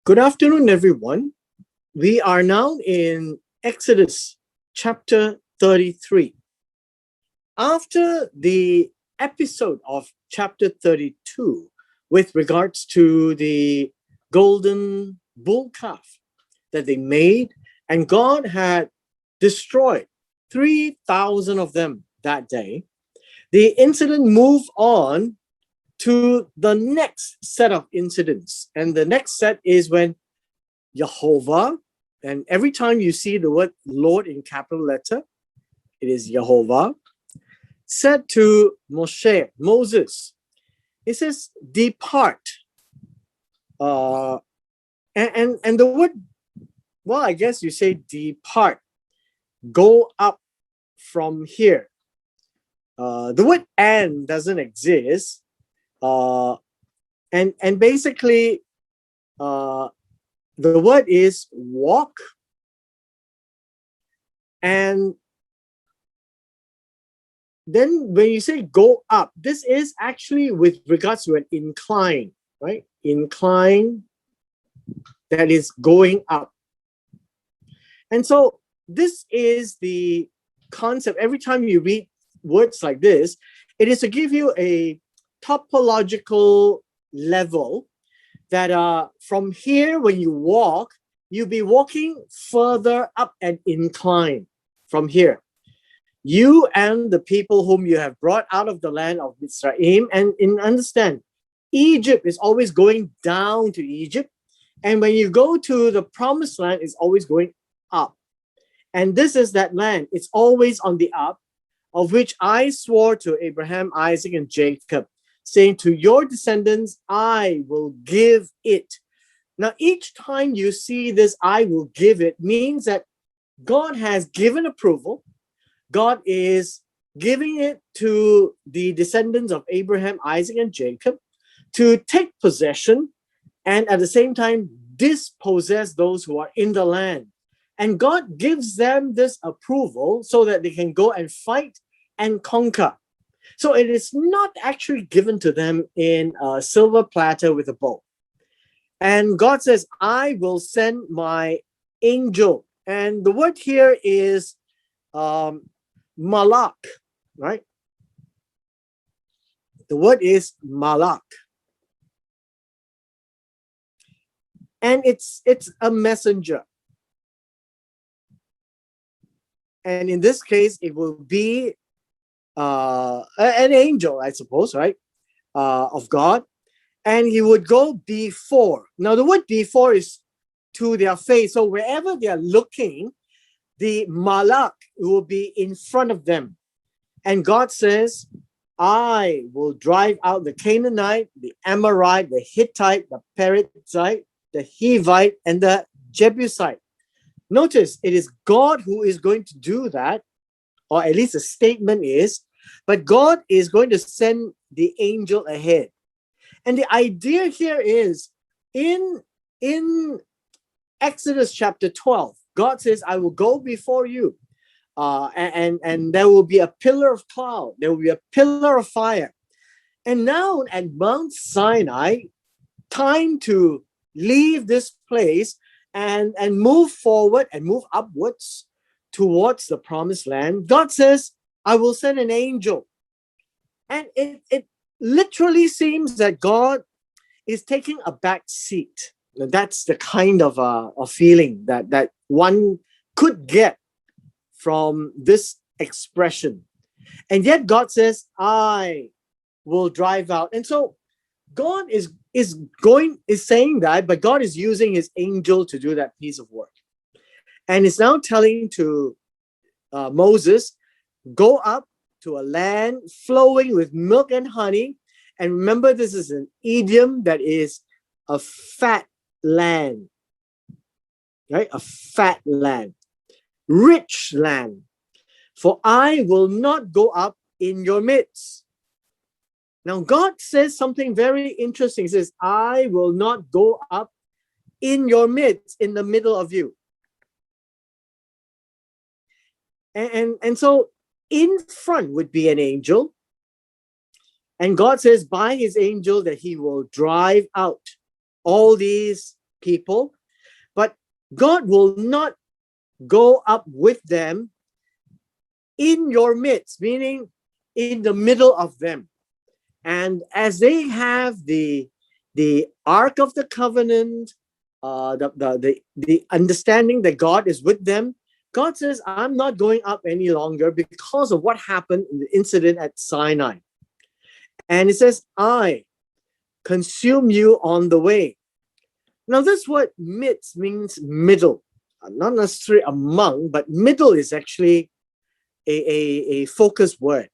Good afternoon, everyone. We are now in Exodus chapter 33. After the episode of chapter 32 with regards to the golden bull calf that they made, and God had destroyed 3,000 of them that day, the incident moved on to the next set of incidents. And the next set is when Jehovah, and every time you see the word Lord in capital letter, it is Jehovah, said to Moses, it says, depart. And the word, well, I guess you say depart, go up from here. The word and doesn't exist. And basically, the word is walk. And then when you say go up, this is actually with regards to an incline, right? Incline that is going up. And so this is the concept. Every time you read words like this, it is to give you a topological level that from here, when you walk, you'll be walking further up an incline from here. You and the people whom you have brought out of the land of Israel, and understand, Egypt is always going down to Egypt. And when you go to the promised land, it's always going up. And this is that land. It's always on the up, of which I swore to Abraham, Isaac, and Jacob, saying, to your descendants, I will give it. Now, each time you see this, I will give it, means that God has given approval. God is giving it to the descendants of Abraham, Isaac, and Jacob to take possession and at the same time dispossess those who are in the land. And God gives them this approval so that they can go and fight and conquer. So it is not actually given to them in a silver platter with a bow. And God says, I will send my angel. And the word here is malak, right? The word is malak. And it's a messenger. And in this case, it will be an angel, I suppose, right? Of God. And he would go before. Now, the word before is to their face. So wherever they are looking, the malak will be in front of them. And God says, I will drive out the Canaanite, the Amorite, the Hittite, the Perizzite, the Hivite, and the Jebusite. Notice, it is God who is going to do that, or at least the statement is, but God is going to send the angel ahead. And the idea here is, in Exodus chapter 12, God says, I will go before you, and there will be a pillar of cloud, there will be a pillar of fire. And now at Mount Sinai, time to leave this place and move forward and move upwards towards the promised land. God says, I will send an angel. And it literally seems that God is taking a back seat. That's the kind of a feeling that one could get from this expression. And yet God says, I will drive out. And so God is saying that, but God is using his angel to do that piece of work. And is now telling to Moses, go up to a land flowing with milk and honey. And remember, this is an idiom that is a fat land, right? A fat land, rich land. For I will not go up in your midst. Now, God says something very interesting. He says, I will not go up in your midst, in the middle of you. And so in front would be an angel. And God says by his angel that he will drive out all these people, but God will not go up with them in your midst, meaning in the middle of them. And as they have the Ark of the Covenant, the understanding that God is with them, God says, I'm not going up any longer because of what happened in the incident at Sinai. And it says, I consume you on the way. Now, this word midst means middle, not necessarily among, but middle is actually a focus word.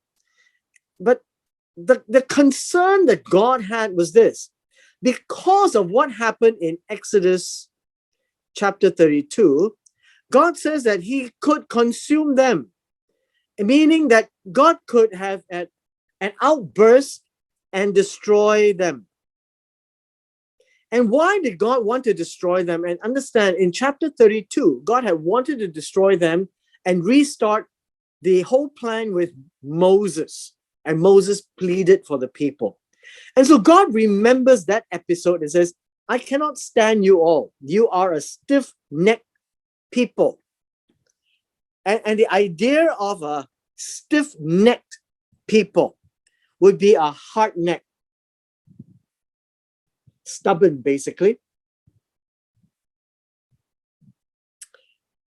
But the concern that God had was this: because of what happened in Exodus chapter 32, God says that he could consume them, meaning that God could have an outburst and destroy them. And why did God want to destroy them? And understand, in chapter 32, God had wanted to destroy them and restart the whole plan with Moses. And Moses pleaded for the people. And so God remembers that episode and says, I cannot stand you all. You are a stiff-necked people. And the idea of a stiff-necked people would be a hard-necked, stubborn, basically.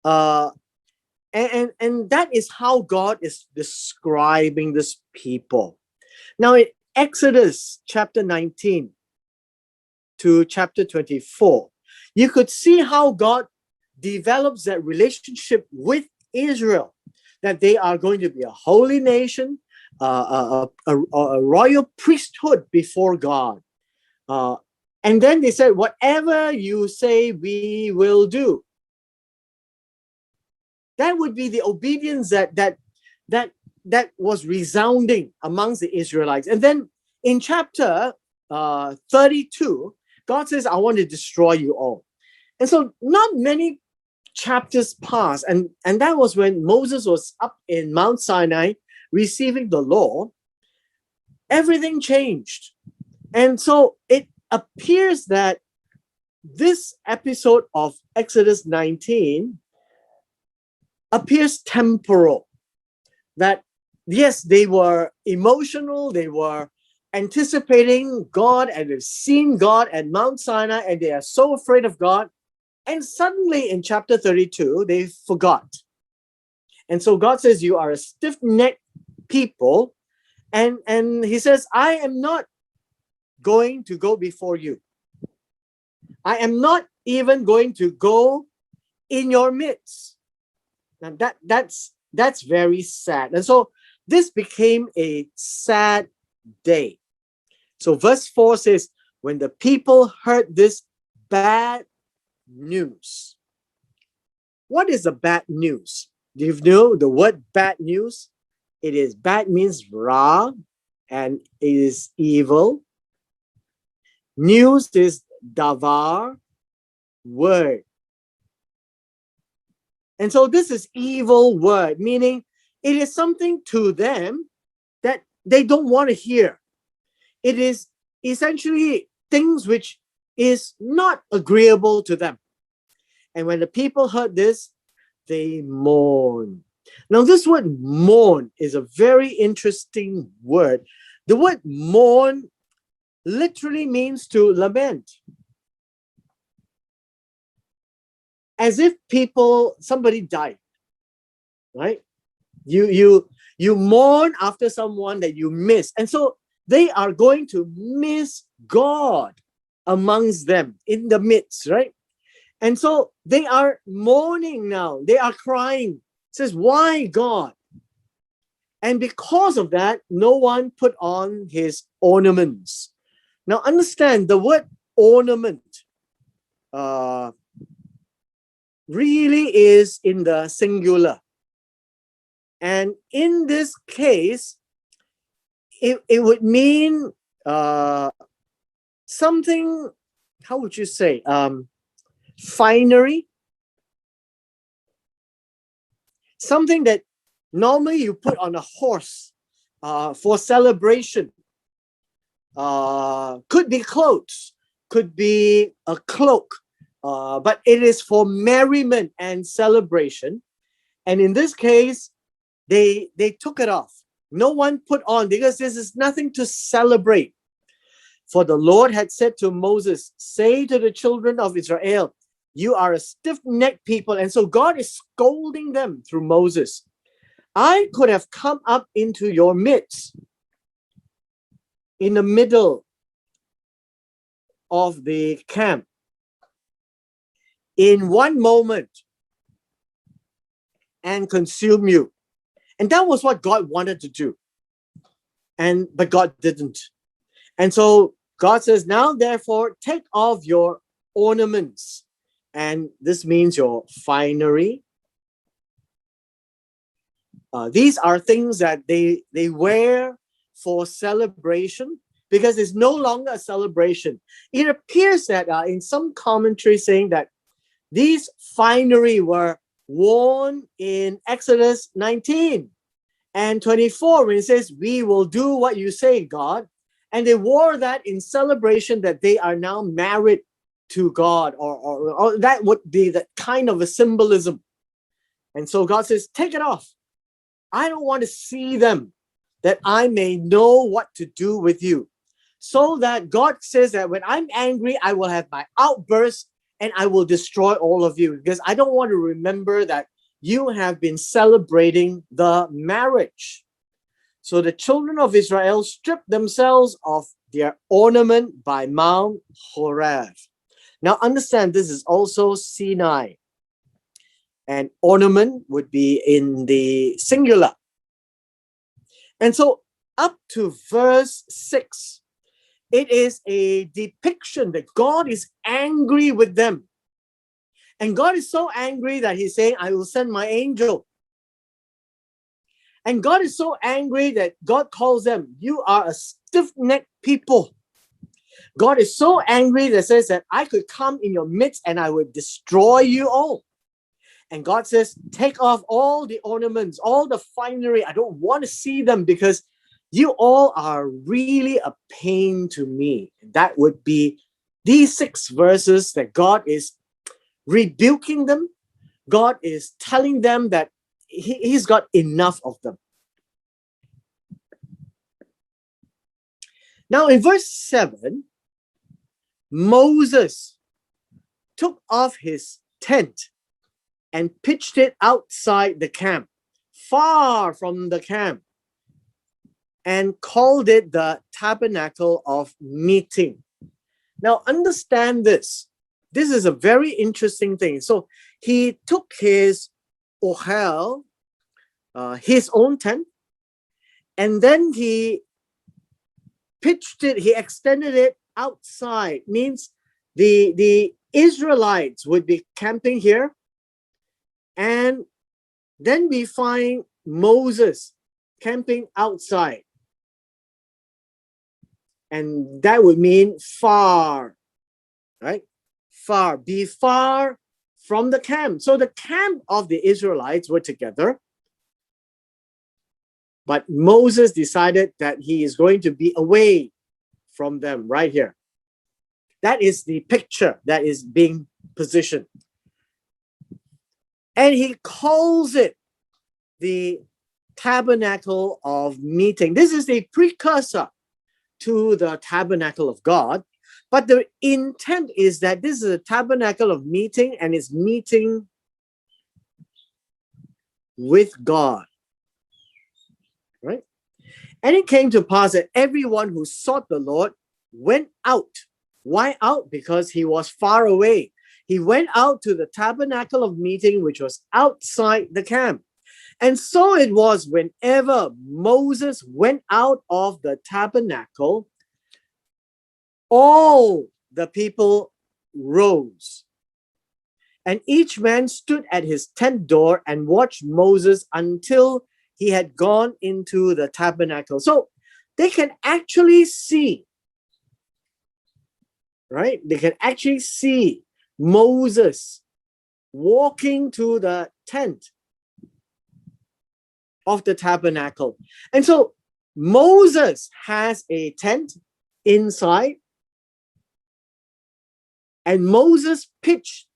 And that is how God is describing this people. Now, in Exodus chapter 19 to chapter 24, you could see how God develops that relationship with Israel, that they are going to be a holy nation, a royal priesthood before God. And then they said, whatever you say, we will do. That would be the obedience that was resounding amongst the Israelites. And then in chapter 32, God says, I want to destroy you all. And so not many chapters pass, and that was when Moses was up in Mount Sinai receiving the law. Everything changed. And so it appears that this episode of Exodus 19 appears temporal. That yes, they were emotional, they were anticipating God, and they've seen God at Mount Sinai, and they are so afraid of God. And suddenly in chapter 32, they forgot. And so God says, you are a stiff-necked people. And he says, I am not going to go before you. I am not even going to go in your midst. Now that's very sad. And so this became a sad day. So verse 4 says, when the people heard this bad news. What is the bad news? Do you know the word bad news? It is bad means ra, and it is evil. News is davar, word. And so this is evil word, meaning it is something to them that they don't want to hear. It is essentially things which is not agreeable to them. And when the people heard this, they mourn. Now, this word mourn is a very interesting word. The word mourn literally means to lament. As if somebody died, right? You mourn after someone that you miss. And so they are going to miss God amongst them in the midst, right? And so they are mourning now. They are crying. It says, why God? And because of that, no one put on his ornaments. Now understand, the word ornament really is in the singular. And in this case, it would mean something, how would you say, finery, something that normally you put on a horse for celebration. Could be clothes, could be a cloak, but it is for merriment and celebration. And in this case, they took it off. No one put on, because this is nothing to celebrate. For the Lord had said to Moses, say to the children of Israel, you are a stiff-necked people. And so God is scolding them through Moses. I could have come up into your midst in the middle of the camp in one moment and consume you. And that was what God wanted to do. But God didn't. And so God says, now therefore take off your ornaments. And this means your finery. These are things that they wear for celebration, because it's no longer a celebration. It appears that in some commentary saying that these finery were worn in Exodus 19 and 24, when it says, we will do what you say, God. And they wore that in celebration that they are now married to God, or that would be the kind of a symbolism. And so God says, take it off. I don't want to see them, that I may know what to do with you. So that God says that when I'm angry, I will have my outburst and I will destroy all of you, because I don't want to remember that you have been celebrating the marriage. So the children of Israel stripped themselves of their ornament by Mount Horeb. Now understand, this is also Sinai. And ornament would be in the singular. And so up to verse 6, it is a depiction that God is angry with them. And God is so angry that he's saying, I will send my angel. And God is so angry that God calls them, you are a stiff-necked people. God is so angry that says that I could come in your midst and I would destroy you all. And God says, take off all the ornaments, all the finery. I don't want to see them, because you all are really a pain to me. That would be these 6 verses that God is rebuking them. God is telling them that he's got enough of them. Now in verse 7, Moses took off his tent and pitched it outside the camp, far from the camp, and called it the Tabernacle of Meeting. Now understand this. This is a very interesting thing. So he took his ohel, his own tent, and then he pitched it, he extended it outside. Means the Israelites would be camping here. And then we find Moses camping outside. And that would mean far, right? Far, be far from the camp. So the camp of the Israelites were together. But Moses decided that he is going to be away from them right here. That is the picture that is being positioned. And he calls it the Tabernacle of Meeting. This is a precursor to the Tabernacle of God. But the intent is that this is a Tabernacle of Meeting, and it's meeting with God. Right? And it came to pass that everyone who sought the Lord went out. Why out? Because he was far away. He went out to the Tabernacle of Meeting, which was outside the camp. And so it was, whenever Moses went out of the tabernacle, all the people rose. And each man stood at his tent door and watched Moses until he had gone into the tabernacle. So they can actually see, right? They can actually see Moses walking to the tent of the tabernacle. And so Moses has a tent inside, And Moses pitched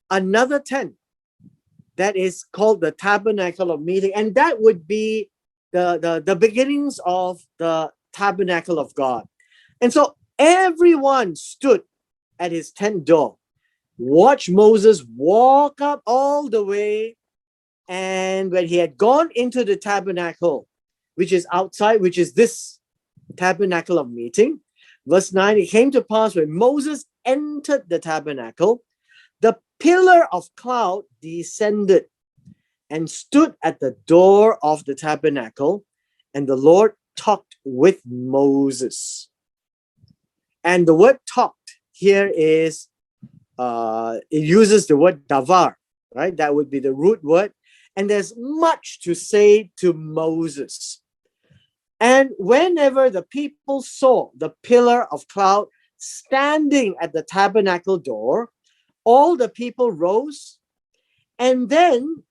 another tent that is called the Tabernacle of Meeting. And that would be the beginnings of the Tabernacle of God. And so everyone stood at his tent door, watched Moses walk up all the way. And when he had gone into the tabernacle, which is outside, which is this Tabernacle of Meeting, verse 9, it came to pass when Moses entered the tabernacle, the pillar of cloud descended and stood at the door of the tabernacle, and the Lord talked with Moses. And the word talked here is, it uses the word davar, right? That would be the root word. And there's much to say to Moses. And whenever the people saw the pillar of cloud standing at the tabernacle door, all the people rose and then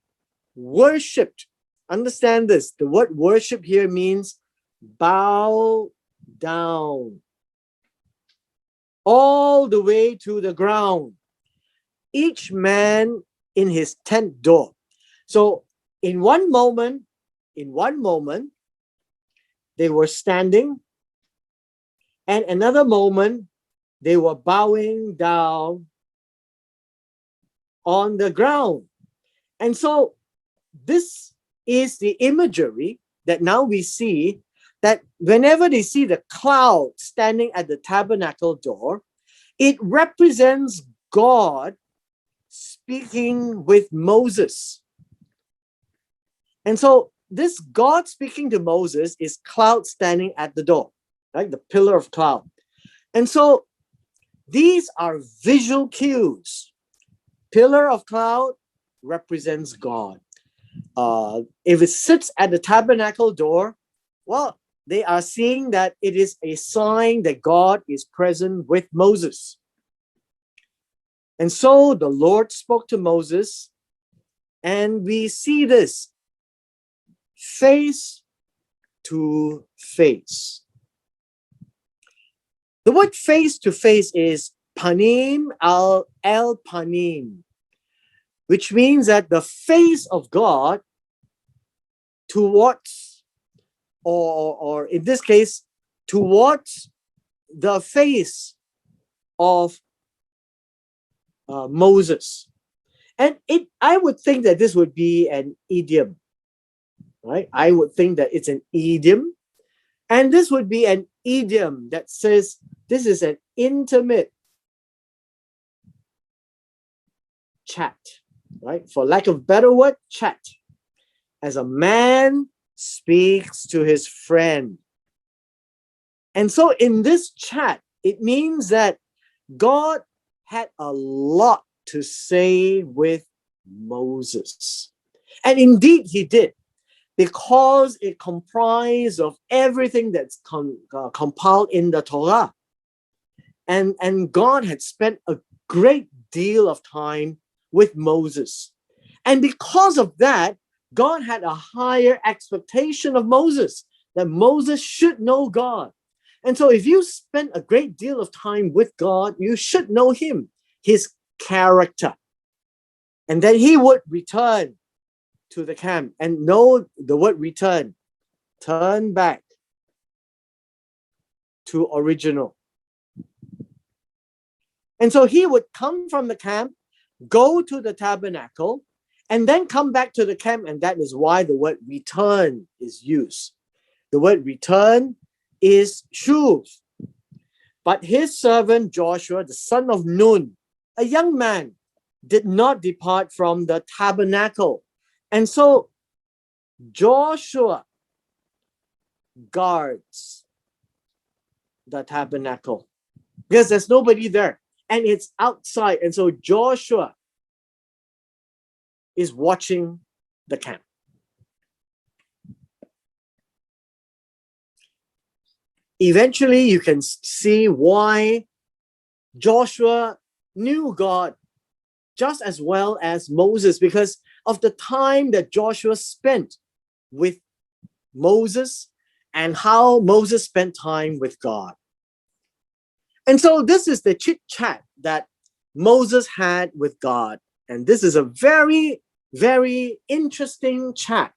worshipped. Understand this. The word worship here means bow down all the way to the ground, each man in his tent door. So in one moment, they were standing, and another moment, they were bowing down on the ground. And so this is the imagery that now we see, that whenever they see the cloud standing at the tabernacle door, it represents God speaking with Moses. And so this God speaking to Moses is cloud standing at the door, right? The pillar of cloud. And so these are visual cues. Pillar of cloud represents God. If it sits at the tabernacle door, well, they are seeing that it is a sign that God is present with Moses. And so the Lord spoke to Moses, and we see this face to face. The word face to face is panim al panim, which means that the face of God towards, or in this case, towards the face of Moses. And I would think that this would be an idiom, right? I would think that it's an idiom. And this would be an idiom that says this is an intimate chat, right? For lack of a better word, chat. As a man speaks to his friend. And so in this chat, it means that God had a lot to say with Moses. And indeed he did, because it comprised of everything that's compiled in the Torah. And God had spent a great deal of time with Moses. And because of that, God had a higher expectation of Moses, that Moses should know God. And so if you spend a great deal of time with God, you should know him, his character. And then he would return to the camp. And know the word return, turn back to original. And so he would come from the camp, go to the tabernacle, and then come back to the camp. And that is why the word return is used. The word return is shuv. But his servant Joshua, the son of Nun, a young man, did not depart from the tabernacle. And so Joshua guards the tabernacle because there's nobody there and it's outside. And so Joshua is watching the camp. Eventually, you can see why Joshua knew God just as well as Moses, because of the time that Joshua spent with Moses and how Moses spent time with God. And so this is the chit chat that Moses had with God. And this is a very, very interesting chat.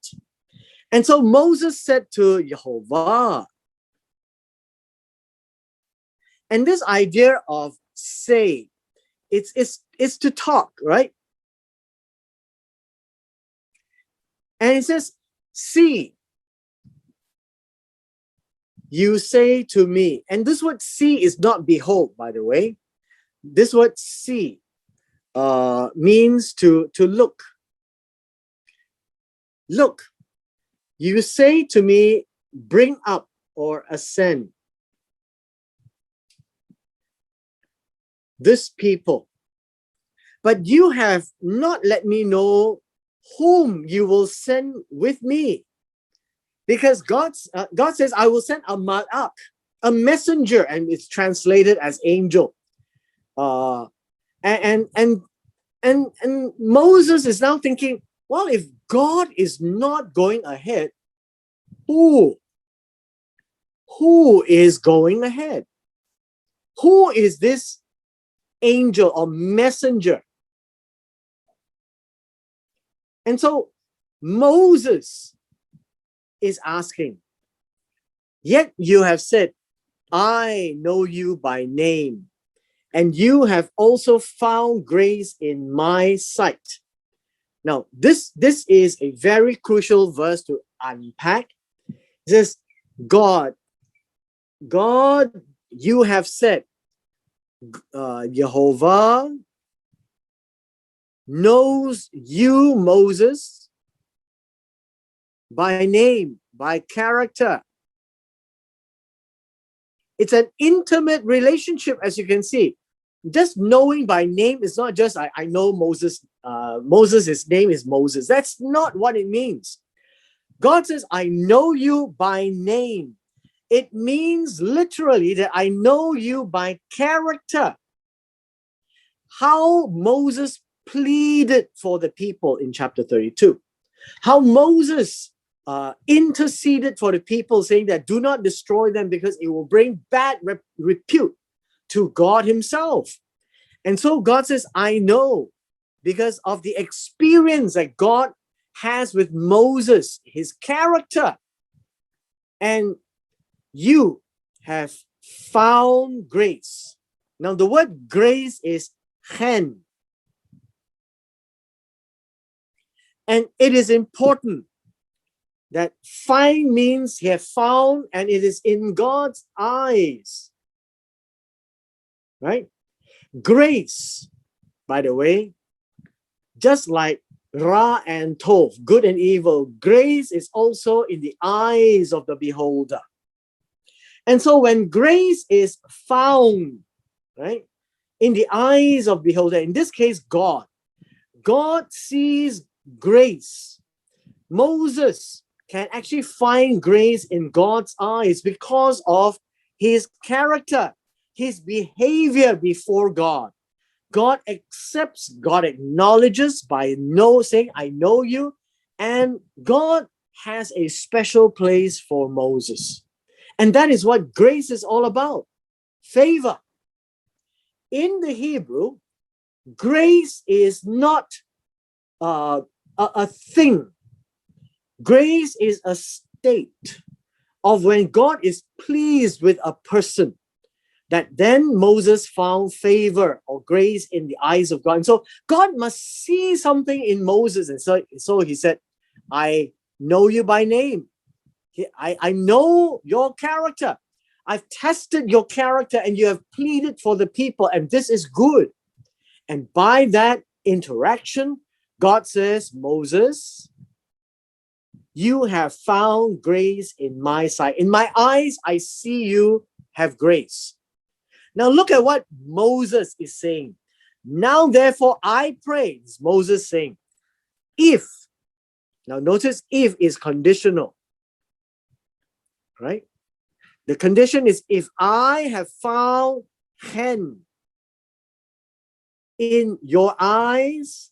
And so Moses said to Jehovah, and this idea of say, it's to talk, right? And it says, see, you say to me. And this word see is not behold, by the way. This word see means to look. Look, you say to me, bring up or ascend this people. But you have not let me know whom you will send with me. Because God says, I will send a malak, a messenger, and it's translated as angel. And Moses is now thinking, well, if God is not going ahead, who is going ahead? Who is this angel or messenger? And so Moses is asking, yet you have said, I know you by name, and you have also found grace in my sight. Now, this is a very crucial verse to unpack. It says, God, you have said, Jehovah knows you, Moses, by name, by character. It's an intimate relationship, as you can see. Just knowing by name is not just, I know Moses, Moses' name is Moses. That's not what it means. God says, I know you by name. It means literally that I know you by character. How Moses pleaded for the people in chapter 32. How Moses interceded for the people, saying that do not destroy them because it will bring bad repute to God himself. And so God says, I know, because of the experience that God has with Moses, his character. And you have found grace. Now, the word grace is chen. And it is important that find means he have found, and it is in God's eyes. Right? Grace, by the way, just like Ra and Tov, good and evil, grace is also in the eyes of the beholder. And so when grace is found, right, in the eyes of beholder, in this case, God sees grace. Moses can actually find grace in God's eyes because of his character, his behavior before God. God accepts, God acknowledges by saying, I know you. And God has a special place for Moses. And that is what grace is all about. Favor. In the Hebrew, grace is not a thing. Grace is a state of when God is pleased with a person, that then Moses found favor or grace in the eyes of God. And so God must see something in Moses. And so he said, I know you by name. I know your character. I've tested your character and you have pleaded for the people, and this is good. And by that interaction, God says, Moses, you have found grace in my sight. In my eyes, I see you have grace. Now look at what Moses is saying. Now therefore I pray, is Moses saying, if, now notice if is conditional, right? The condition is if I have found chen in your eyes,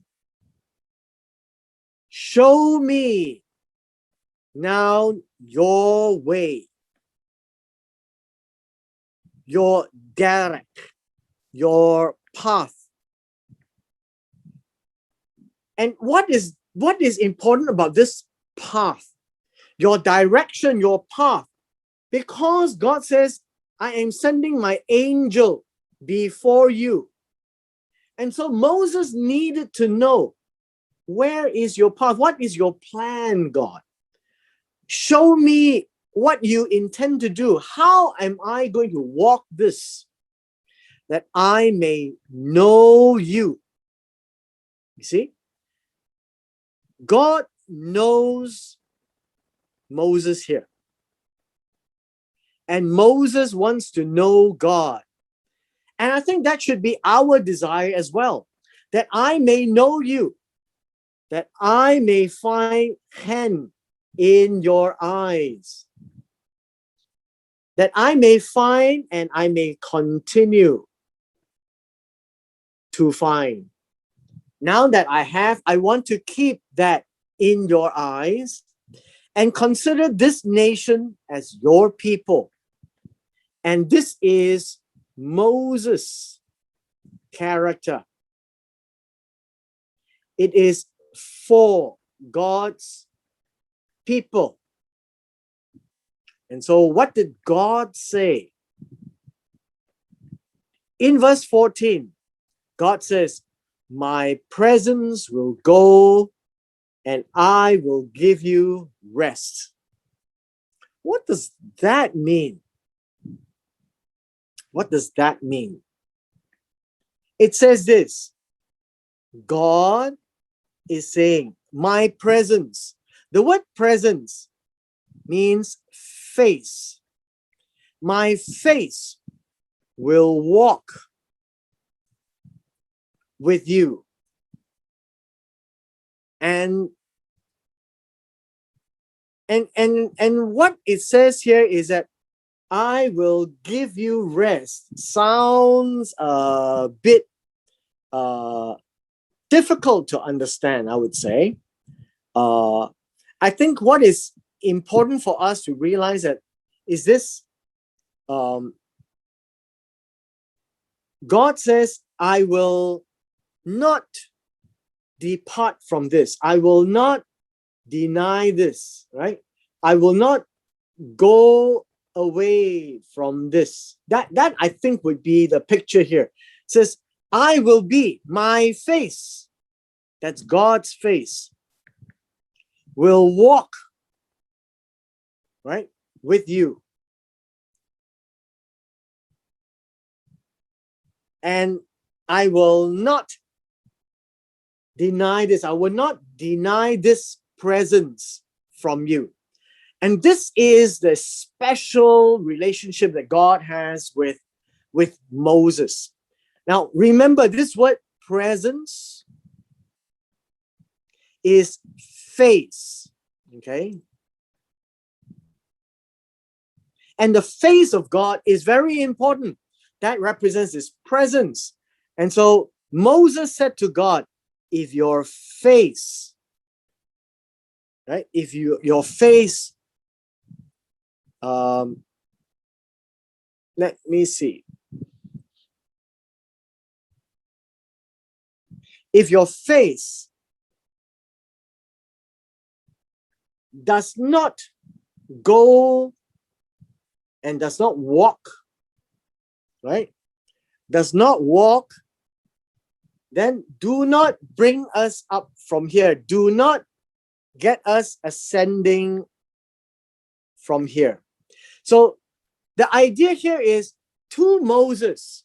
show me now your way, your derek, your path, And what is important about this path, your direction, your path? Because God says, I am sending my angel before you. And so Moses needed to know, where is your path? What is your plan, God? Show me what you intend to do. How am I going to walk this, that I may know you? You see, God knows Moses here. And Moses wants to know God. And I think that should be our desire as well, that I may know you, that I may find hand in your eyes, that I may find and I may continue to find. Now that I have, I want to keep that in your eyes and consider this nation as your people. And this is Moses' character. It is for God's people. And so what did God say? In verse 14, God says, my presence will go and I will give you rest. What does that mean? What does that mean? It says this, God is saying, my presence. The word presence means face. My face will walk with you. And what it says here is that I will give you rest. Sounds a bit difficult to understand, I would say. I think what is important for us to realize that is this. God says, I will not depart from this. I will not deny this, right? I will not go away from this. That I think would be the picture here. It says, I will be, my face, that's God's face, will walk, right, with you. And I will not deny this. I will not deny this presence from you. And this is the special relationship that God has with Moses. Now, remember, this word presence is face, okay? And the face of God is very important. That represents his presence. And so Moses said to God, if your face, right? If your face, let me see. If your face does not go and does not walk, right? Does not walk, then do not bring us up from here. Do not get us ascending from here. So the idea here is, to Moses,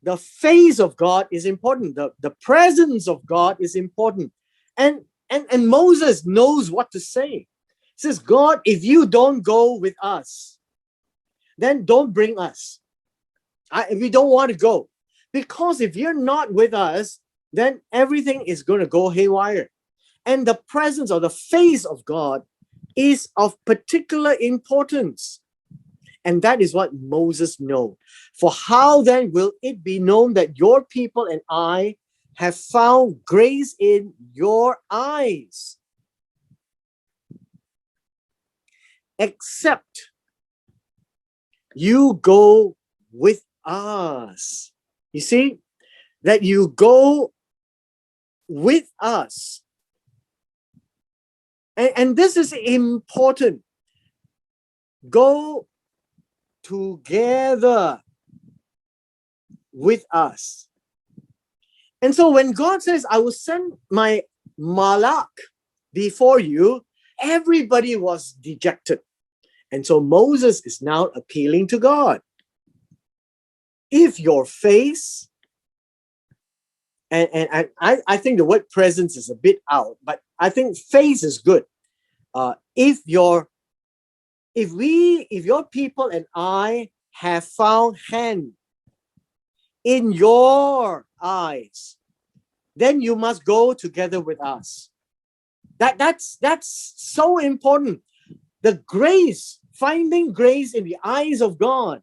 the face of God is important. The presence of God is important. And Moses knows what to say. He says, God, if you don't go with us, then don't bring us. We don't want to go. Because if you're not with us, then everything is going to go haywire. And the presence or the face of God is of particular importance. And that is what Moses knows. For how then will it be known that your people and I have found grace in your eyes? Except you go with us. You see, that you go with us. And this is important. Go together with us. And so when God says, I will send my malak before you, everybody was dejected. And so Moses is now appealing to God. If your face, and I think the word presence is a bit out, but I think face is good. If your people and I have found hand in your eyes, then you must go together with us. That's so important. The grace, finding grace in the eyes of God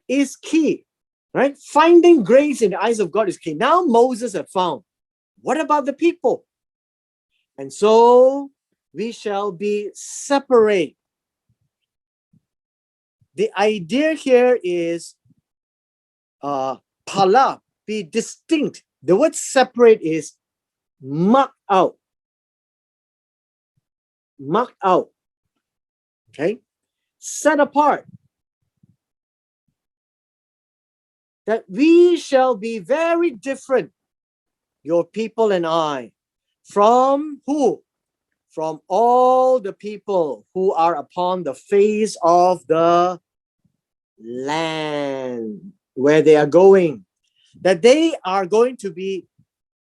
is key, right? Finding grace in the eyes of God is key. Now Moses had found. What about the people? And so we shall be separate. The idea here is pala, be distinct. The word separate is marked out. Marked out. Okay? Set apart. That we shall be very different, your people and I, from who? From all the people who are upon the face of the land where they are going. That they are going to be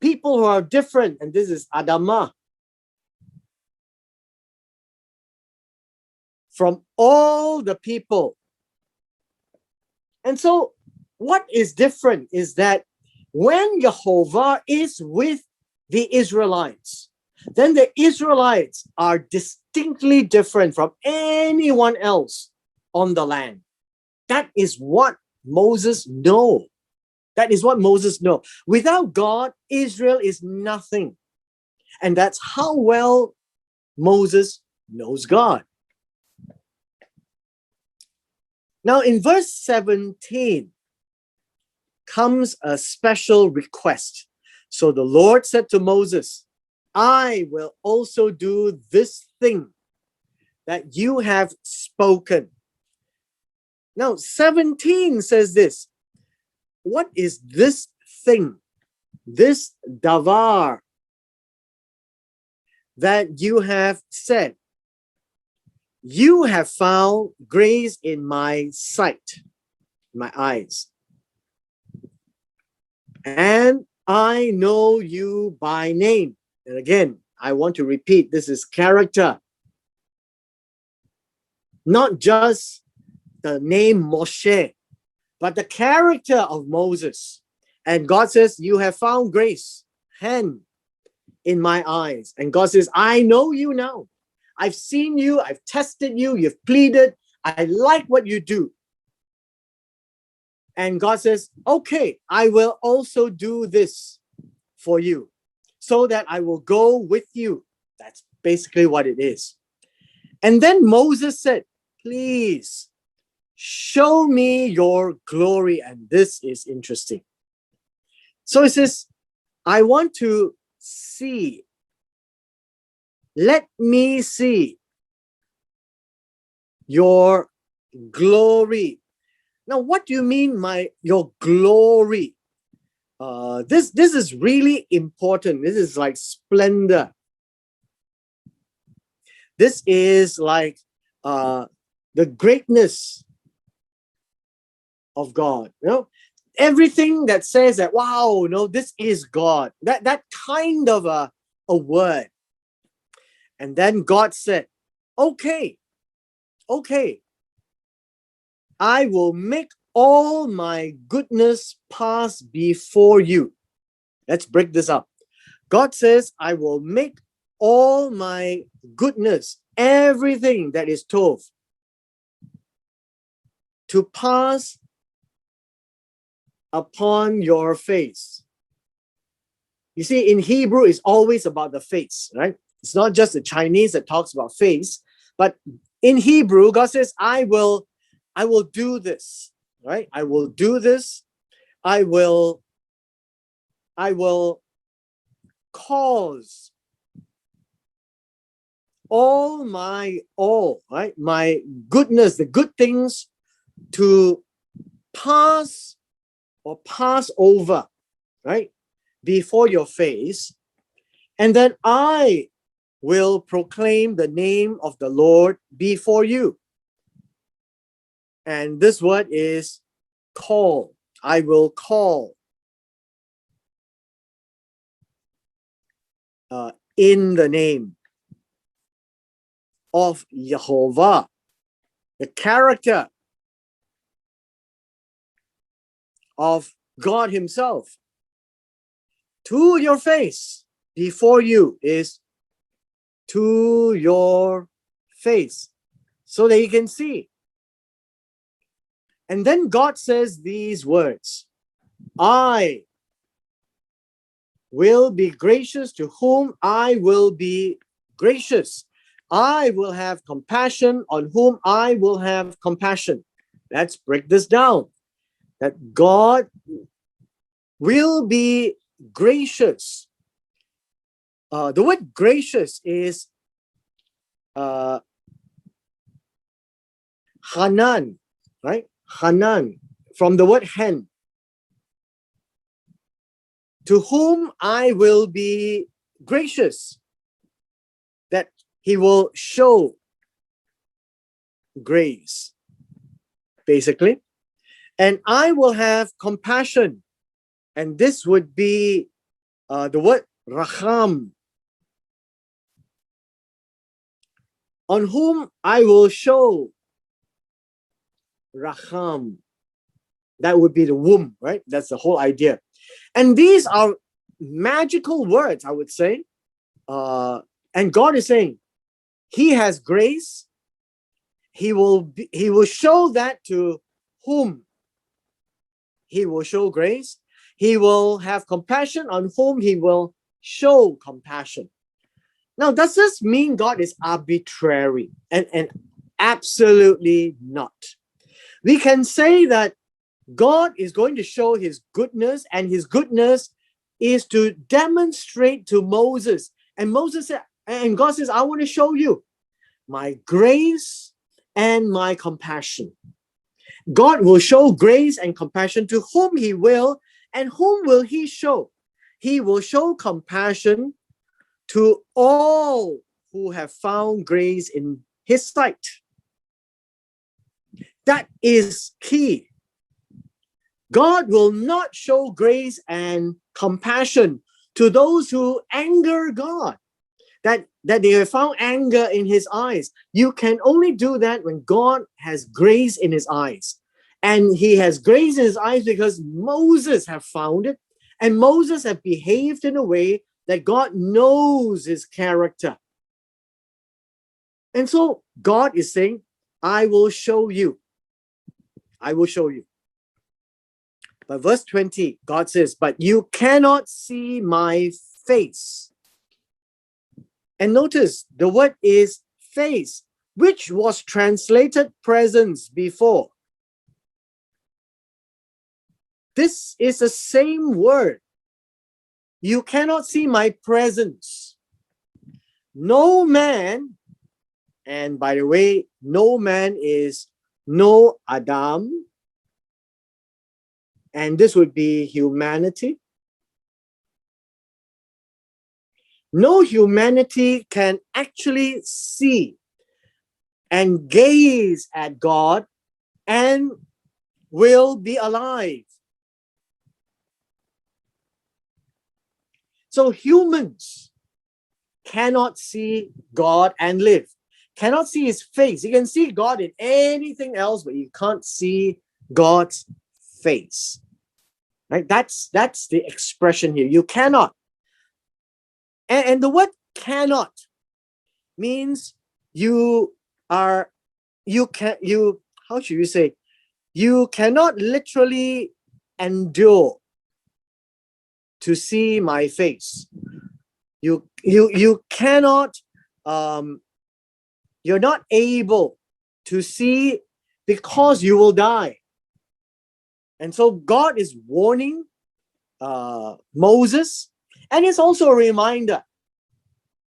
people who are different. And this is Adamah. From all the people. And so what is different is that when Jehovah is with the Israelites, then the Israelites are distinctly different from anyone else on the land. That is what Moses knows. That is what Moses knows. Without God, Israel is nothing. And that's how well Moses knows God. Now in verse 17 comes a special request. So the Lord said to Moses, I will also do this thing that you have spoken. Now 17 says this. What is this thing, this davar that you have said? You have found grace in my sight, my eyes. And I know you by name. And again, I want to repeat, this is character. Not just the name Moshe, but the character of Moses. And God says, you have found grace, hand in my eyes. And God says, I know you now. I've seen you, I've tested you, you've pleaded. I like what you do. And God says, okay, I will also do this for you so that I will go with you. That's basically what it is. And then Moses said, please show me your glory. And this is interesting. So it says, I want to see. Let me see your glory. Now, what do you mean your glory? This is really important. This is like splendor. This is like the greatness of God. You know, everything that says that, wow, no, this is God. That kind of a word. And then God said, okay, I will make all my goodness pass before you. Let's break this up. God says, I will make all my goodness, everything that is tov, to pass upon your face. You see, in Hebrew, it's always about the face, right? It's not just the Chinese that talks about face, but in Hebrew, God says, I will do this, right? I will do this. I will cause all my all, right? My goodness, the good things to pass or pass over, right? Before your face. And then I will proclaim the name of the Lord before you. And this word is call. I will call in the name of Jehovah, the character of God himself. To your face, before you is to your face, so that you can see. And then God says these words, I will be gracious to whom I will be gracious. I will have compassion on whom I will have compassion. Let's break this down. That God will be gracious. The word gracious is Hanan, right? Hanan, from the word hen. To whom I will be gracious, that he will show grace, basically. And I will have compassion. And this would be the word racham, on whom I will show racham. That would be the womb, right? That's the whole idea. And these are magical words, I would say. And God is saying, he has grace. He will show that to whom he will show grace. He will have compassion on whom he will show compassion. Now, does this mean God is arbitrary? And absolutely not. We can say that God is going to show his goodness, and his goodness is to demonstrate to Moses. And Moses said, and God says, I want to show you my grace and my compassion. God will show grace and compassion to whom he will, and whom will he show? He will show compassion to all who have found grace in his sight. That is key. God will not show grace and compassion to those who anger God, that they have found anger in his eyes. You can only do that when God has grace in his eyes. And he has grace in his eyes because Moses have found it, and Moses have behaved in a way that God knows his character. And so God is saying, I will show you. I will show you. But verse 20, God says, but you cannot see my face. And notice the word is face, which was translated presence before. This is the same word. You cannot see my presence. No man, and by the way, no man is no Adam, and this would be humanity. No humanity can actually see and gaze at God and will be alive. So humans cannot see God and live, cannot see his face. You can see God in anything else, but you can't see God's face. Right? That's the expression here. You cannot. And the word cannot means how should you say? You cannot literally endure to see my face. You cannot, you're not able to see because you will die. And so God is warning Moses, and it's also a reminder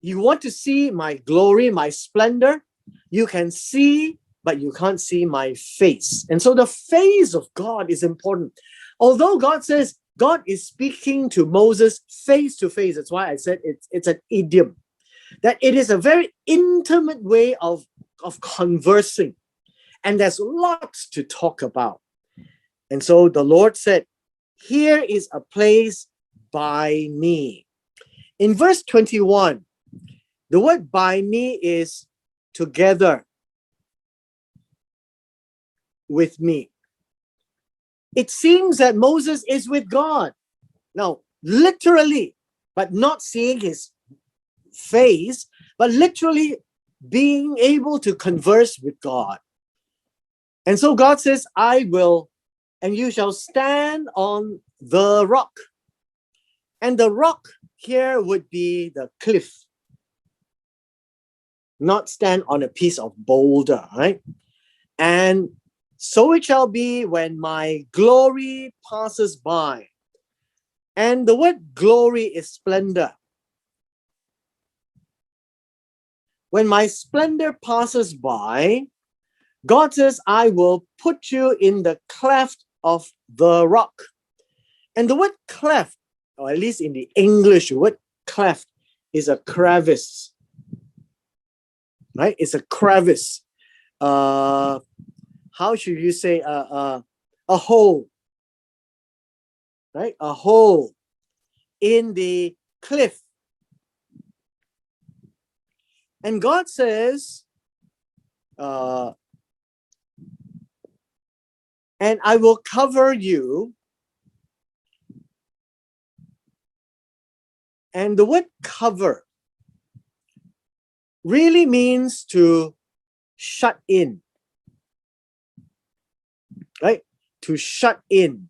You want to see my glory, my splendor? You can see, but you can't see my face. And so the face of God is important. Although God says God is speaking to Moses face to face, that's why I said it's an idiom, that it is a very intimate way of conversing. And there's lots to talk about. And so the Lord said, here is a place by me. In verse 21, the word by me is together with me. It seems that Moses is with God. Now, literally, but not seeing his face, but literally being able to converse with God. And so God says, I will, and you shall stand on the rock. And the rock here would be the cliff, not stand on a piece of boulder, right? And so it shall be when my glory passes by. And the word glory is splendor. When my splendor passes by, God says, I will put you in the cleft of the rock. And the word cleft, or at least in the English, the word cleft is a crevice. Right? It's a crevice. How should you say a hole? Right? A hole in the cliff. And God says, and I will cover you. And the word cover really means to shut in, right? To shut in,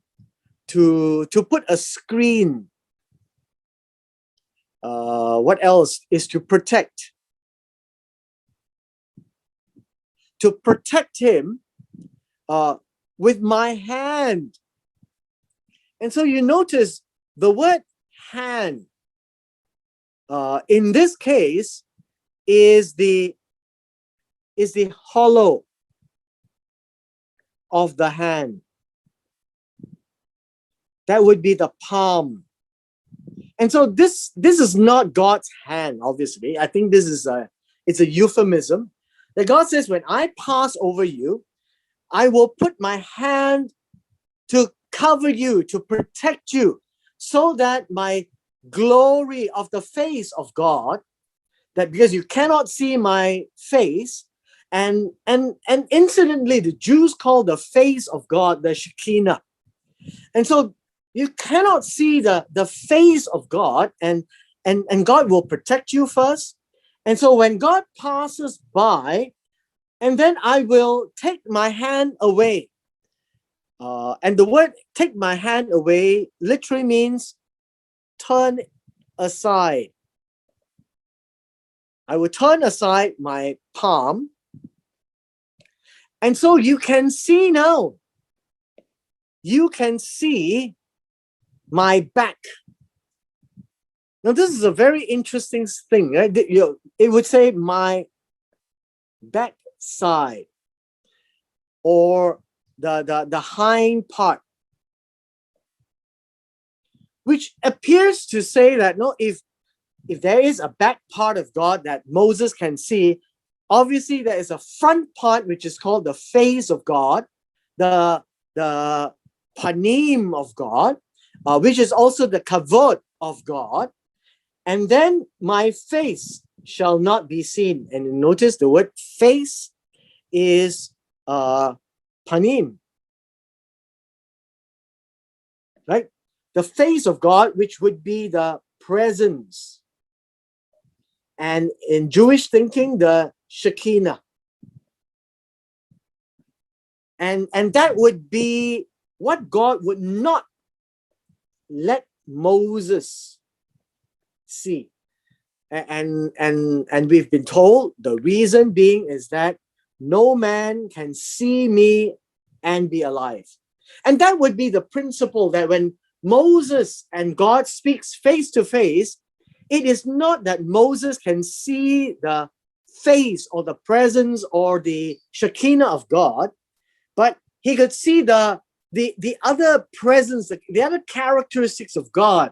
to put a screen. What else is to protect? To protect him with my hand. And so you notice the word hand in this case is the hollow of the hand. That would be the palm. And so this is not God's hand, obviously. I think it's a euphemism. That God says, when I pass over you, I will put my hand to cover you, to protect you, so that my glory of the face of God, that because you cannot see my face, and incidentally, the Jews call the face of God the Shekinah. And so you cannot see the face of God, and God will protect you first. And so when God passes by, and then I will take my hand away. And the word take my hand away literally means turn aside. I will turn aside my palm. And so you can see now. You can see my back. Now, this is a very interesting thing, right? It would say my back side, or the hind part, which appears to say that no, if there is a back part of God that Moses can see, obviously there is a front part which is called the face of God, the panim of God, which is also the kavod of God. And then my face shall not be seen. And notice the word face is panim. Right? The face of God, which would be the presence. And in Jewish thinking, the Shekinah. And that would be what God would not let Moses see. And we've been told the reason being is that no man can see me and be alive. And that would be the principle that when Moses and God speaks face to face, it is not that Moses can see the face or the presence or the Shekinah of God, but he could see the other presence, the other characteristics of God,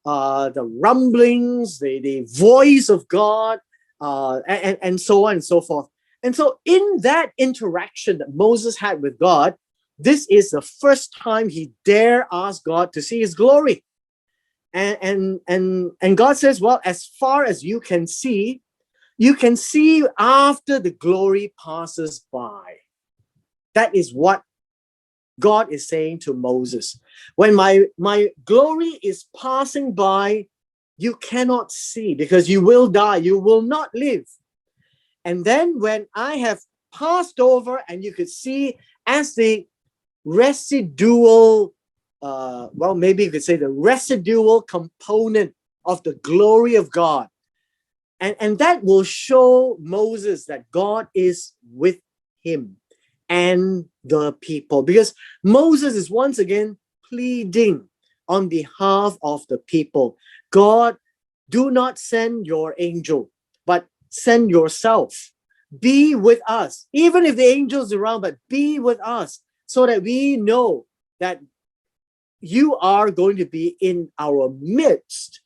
the rumblings, the voice of God, and so on and so forth. And so in that interaction that Moses had with God, this is the first time he dare ask God to see his glory. And God says, well, as far as you can see after the glory passes by. That is what God is saying to Moses. When my glory is passing by, you cannot see because you will die. You will not live. And then when I have passed over and you could see as the residual, maybe you could say the residual component of the glory of God. And that will show Moses that God is with him and the people. Because Moses is once again pleading on behalf of the people. God, do not send your angel, but send yourself. Be with us. Even if the angel's around, but be with us so that we know that you are going to be in our midst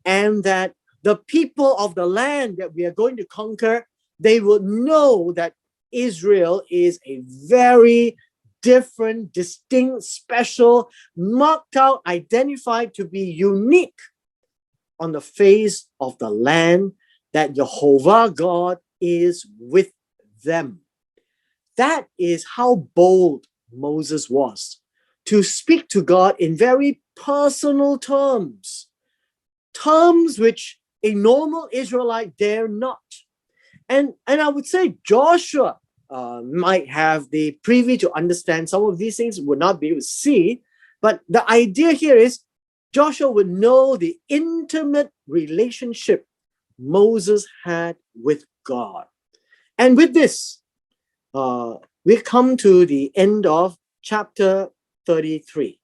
and that the people of the land that we are going to conquer, they will know that Israel is a very different, distinct, special, marked out, identified to be unique on the face of the land, that Jehovah God is with them. That is how bold Moses was, to speak to God in very personal terms which a normal Israelite dare not. And I would say Joshua might have the privy to understand some of these things, would not be able to see. But the idea here is Joshua would know the intimate relationship Moses had with God. And with this, we come to the end of chapter 33.